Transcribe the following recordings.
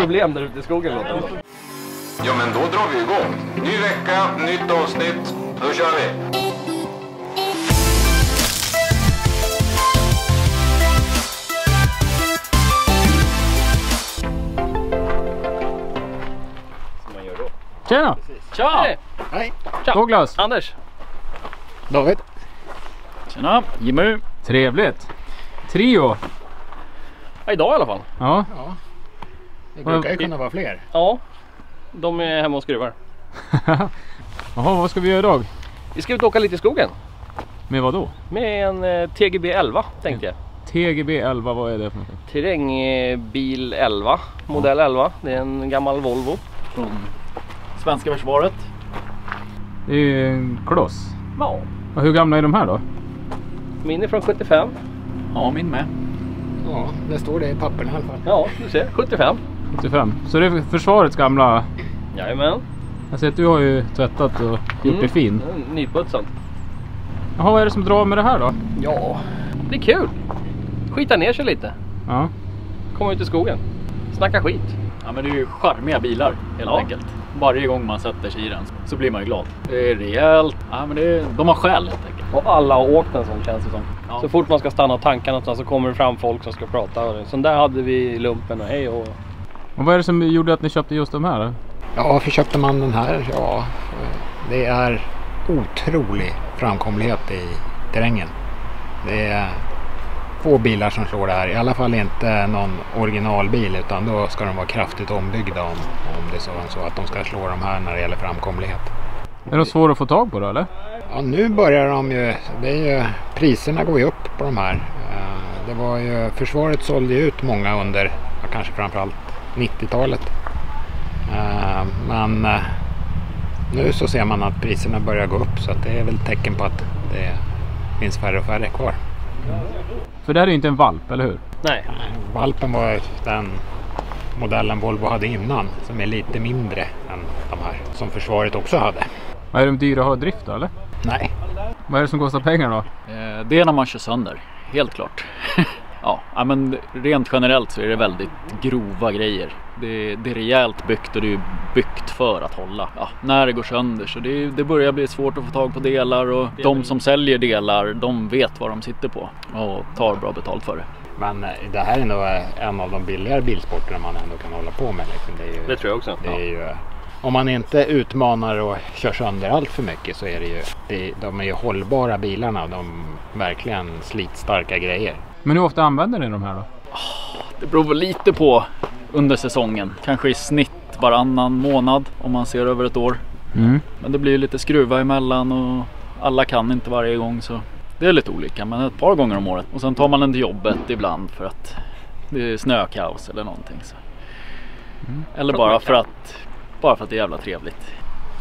problem där ute i skogen. Ja, men då drar vi igång. Ny vecka, nytt avsnitt. Då kör vi. Tjena! Tja! Hej! Douglas! Anders! David! Tjena! Jimmy! Trevligt! Trio! Ja, idag i alla fall. Ja. Ja, det brukar ju kunna vara fler. Ja, de är hemma och skruvar. Jaha, vad ska vi göra idag? Vi ska ut och åka lite i skogen. Med vad då? Med en TGB 11 tänkte jag. TGB 11, vad är det för något? Terrängbil 11, modell 11. Det är en gammal Volvo. Från svenska försvaret. Det är ju en kloss. Ja, Och hur gamla är de här då? min är från 75. Ja, min med. Ja, det står det i papperna i alla fall. Ja, du ser, 75. 75. Så det är försvarets gamla... Jajamän. Jag ser att du har ju tvättat och gjort det fin. Nyputsad. Jaha, vad är det som drar med det här då? Ja, det är kul. Skita ner sig lite. Ja. Komma ut i skogen. Snacka skit. Ja, men det är ju charmiga bilar helt Ja. enkelt. Varje gång man sätter sig i den så blir man ju glad. Det är rejält. Ja, men de har själ helt enkelt. Och alla har åkt en sån, känns det som. Ja. Så fort man ska stanna och tanka någonstans så kommer det fram folk som ska prata. Så där hade vi i lumpen och hej och... Och vad är det som gjorde att ni köpte just de här då? Ja, varför köpte man den här? Ja, det är otrolig framkomlighet i terrängen. Det är få bilar som slår det här. I alla fall inte någon originalbil, utan då ska de vara kraftigt ombyggda om det är så att de ska slå de här när det gäller framkomlighet. Är de svåra att få tag på då eller? Ja, nu börjar de ju, det är ju, priserna går ju upp på de här. Det var ju, försvaret sålde ju ut många under, kanske framförallt 90-talet. Men nu så ser man att priserna börjar gå upp, så att det är väl tecken på att det finns färre och färre kvar. För det här är ju inte en valp, eller hur? Nej. Valpen var den modellen Volvo hade innan, som är lite mindre än de här som försvaret också hade. Vad är de dyra att ha i drift då, eller? Nej. Vad är det som kostar pengar då? Det är när man kör sönder, helt klart. Ja, men rent generellt så är det väldigt grova grejer. Det är rejält byggt och det är byggt för att hålla. Ja, när det går sönder så det börjar bli svårt att få tag på delar, och de som säljer delar, de vet vad de sitter på och tar bra betalt för det. Men det här är nog en av de billigare bilsporterna man ändå kan hålla på med. Liksom. Det tror jag också. Det är ju, om man inte utmanar och kör sönder allt för mycket, så är det ju, de är ju hållbara bilarna och de verkligen slitstarka grejer. Men hur ofta använder ni de här då? Det beror lite på under säsongen. Kanske i snitt varannan månad om man ser över ett år. Men det blir lite skruva emellan och alla kan inte varje gång, så det är lite olika, men ett par gånger om året. Och sen tar man den till jobbet ibland för att det är snökaos eller någonting. Så. Eller bara för att det är jävla trevligt.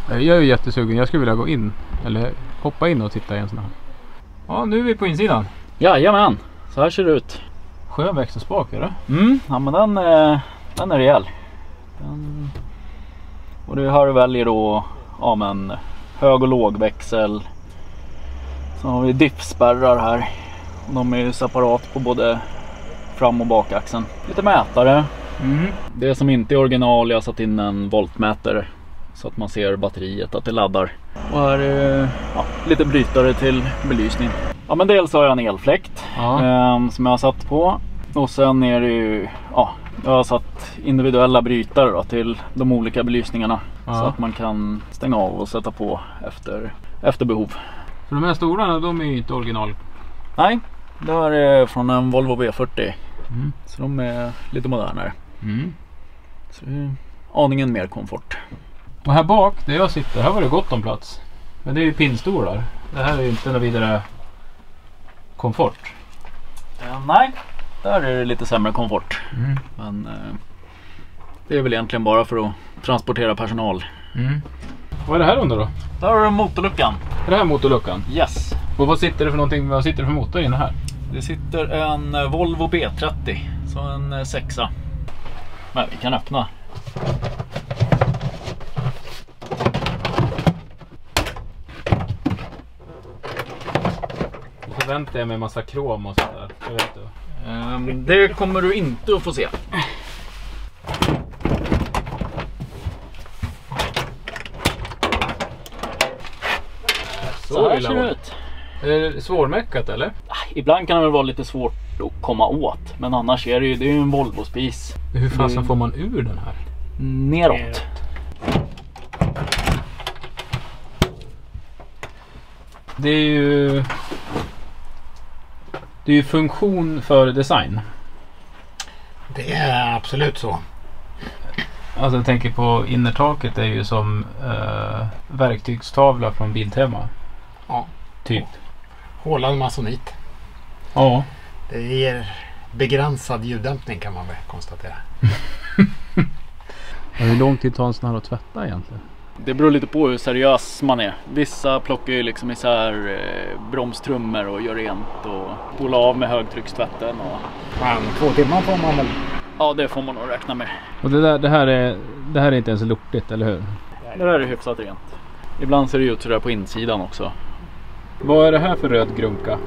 Jag är ju jättesugen. Jag skulle vilja gå in, eller hoppa in och titta i en sån här. Ja, nu är vi på insidan. Jajamän, så här ser det ut. Skön växelspak, är det? Ja, men den är rejäl. Och det här väljer då hög- och lågväxel. Så har vi diffspärrar här. De är ju separat på både fram- och bakaxeln. Lite mätare. Det som inte är original, jag har satt in en voltmätare så att man ser batteriet, att det laddar. Och här är lite brytare till belysning. Ja, men dels har jag en elfläkt som jag har satt på. Och sen är det ju, jag har satt individuella brytare då, till de olika belysningarna. Så att man kan stänga av och sätta på efter behov. För de här stolarna, de är ju inte original. Nej, det här är från en Volvo V40. Så de är lite modernare. Så det är aningen mer komfort. Och här bak, där jag sitter, här var det gott om plats. Men det är ju pinnstolar. Det här är ju inte någon vidare komfort. Nej, där är det lite sämre komfort. Men det är väl egentligen bara för att transportera personal. Vad är det här under då? Där har du motorluckan. Är det här motorluckan? Yes. Och vad sitter det för någonting? Vad sitter det för motor inne här? Det sitter en Volvo B30, så en 6a. Men vi kan öppna. Jag förväntar jag mig en massa krom och sådär. Jag vet det. Det kommer du inte att få se. Så här ser det ut. Är det svårmäckat eller? Ibland kan det väl vara lite svårt att komma åt. Men annars är det ju en Volvo-spis. Hur fasen får man ur den här? Neråt. Det är ju funktion för design. Det är absolut så. Alltså jag tänker på innertaket är ju som verktygstavla från Biltema. Ja. Typ. Hålad masonit. Ja. Det ger begränsad ljuddämpning kan man väl konstatera. Hur lång tid tar en sån här att tvätta egentligen? Det beror lite på hur seriös man är. Vissa plockar ju liksom isär bromstrummor och gör rent och spolar av med högtryckstvätten. Men 2 timmar får man väl? Ja, det får man nog räkna med. Och det här är inte ens lortigt, eller hur? Det där är hyfsat rent. Ibland ser det ut sådär på insidan också. Vad är det här för röd grunka?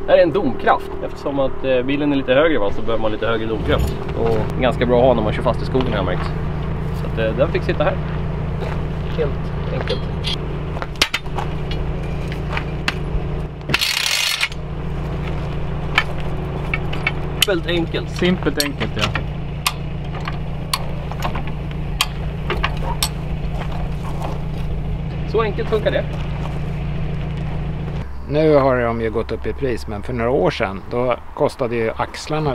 Det här är en domkraft. Eftersom att bilen är lite högre så behöver man lite högre domkraft. Och ganska bra att ha när man kör fast i skogen har jag märkt. Så att den fick sitta här. Helt enkelt. Väldigt enkelt. Simpelt enkelt, ja. Så enkelt funkar det. Nu har de ju gått upp i pris, men för några år sedan då kostade ju axlarna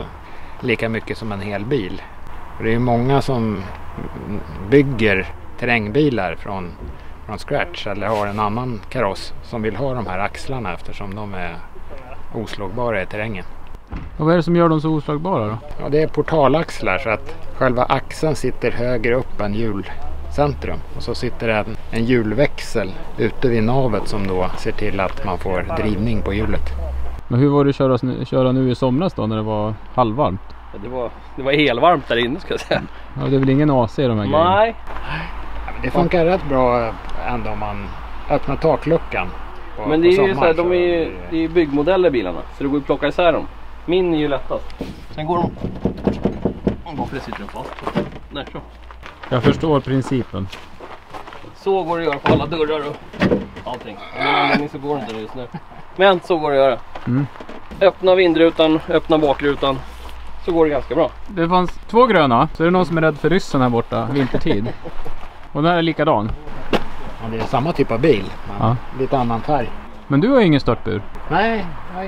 lika mycket som en hel bil. Och det är ju många som bygger terrängbilar från scratch eller har en annan kaross som vill ha de här axlarna eftersom de är oslagbara i terrängen. Och vad är det som gör dem så oslagbara då? Ja, det är portalaxlar så att själva axeln sitter högre upp än hjulcentrum. Och så sitter det en hjulväxel ute vid navet som då ser till att man får drivning på hjulet. Men hur var det att köra nu i somras då när det var halvvarmt? Ja, det var helvarmt där inne ska jag säga. Ja, det är väl ingen AC i de här grejerna? Nej. Det funkar rätt bra ändå om man öppnar takluckan. Men det är ju så här, det är ju byggmodeller bilarna. Så det går ju att plocka isär dem. Min är ju lättast. Sen går de... Varför det sitter den fast? Nej, så. Jag förstår principen. Så går det att göra på alla dörrar och allting. Av någon anledning så går det inte just nu. Men så går det att göra. Mm. Öppna vindrutan, öppna bakrutan. Så går det ganska bra. Det fanns 2 gröna. Så är det någon som är rädd för ryssen här borta vintertid. Och den här är likadan. Ja, det är samma typ av bil. Men Ja. lite annan färg. Men du har ingen störtbur. Nej, jag har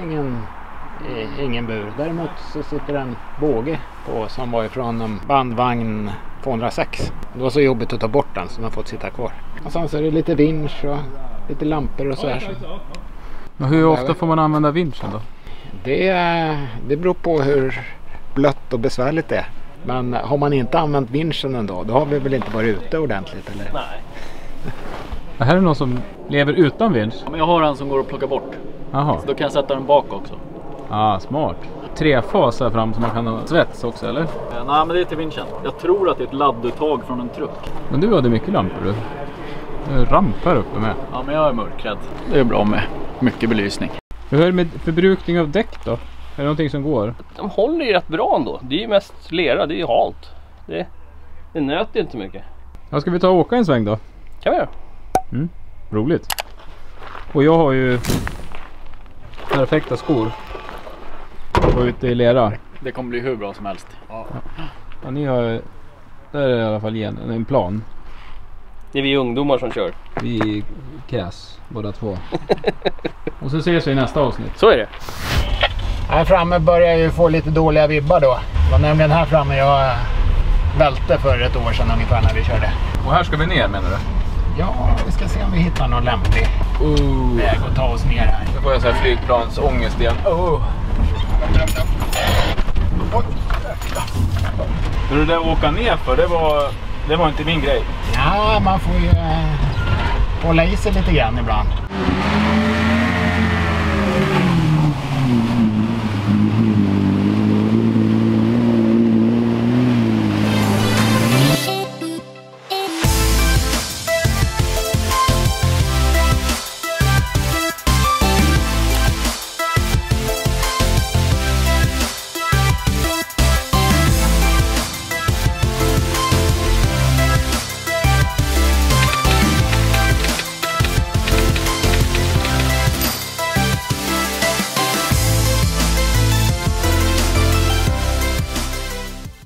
ingen bur. Däremot så sitter en båge på som var ifrån en bandvagn 206. Det var så jobbigt att ta bort den så den har fått sitta kvar. Och sen så är det lite vinsch och lite lampor och så här. Och hur ofta får man använda vinschen då? Det beror på hur blött och besvärligt det är. Men har man inte använt vinschen ändå, då har vi väl inte varit ute ordentligt eller? Nej. Det här är någon som lever utan vinsch. Men jag har en som går att plocka bort. Jaha. Så då kan jag sätta den bak också. Smart. 3-fas här fram så man kan ha svets också, eller? Nej, men det är till vinschen. Jag tror att det är ett ladduttag från en truck. Men du hade mycket lampor du. Det är ramp här uppe med. Ja, men jag är mörkrädd. Det är bra med mycket belysning. Hur är det med förbrukning av däck då? Är det någonting som går? De håller ju rätt bra ändå. Det är ju mest lera, det är ju halt. Det nöter inte mycket. Ja, ska vi ta och åka en sväng då? Kan vi göra? Roligt. Och jag har ju perfekta skor. Och ute i lera. Det kommer bli hur bra som helst. Ja, ni har... Där är i alla fall en plan. Det är vi ungdomar som kör. Vi kräs båda två. Och så ses vi i nästa avsnitt. Så är det. Här framme börjar jag ju få lite dåliga vibbar då. Det var nämligen här framme jag välte för ett år sedan ungefär när vi körde. Och här ska vi ner menar du? Ja, vi ska se om vi hittar någon lämplig väg att ta oss ner här. Nu får jag så här flygplansångest igen. Det där att åka ner för, det var inte min grej. Ja, man får ju hålla i sig lite grann ibland.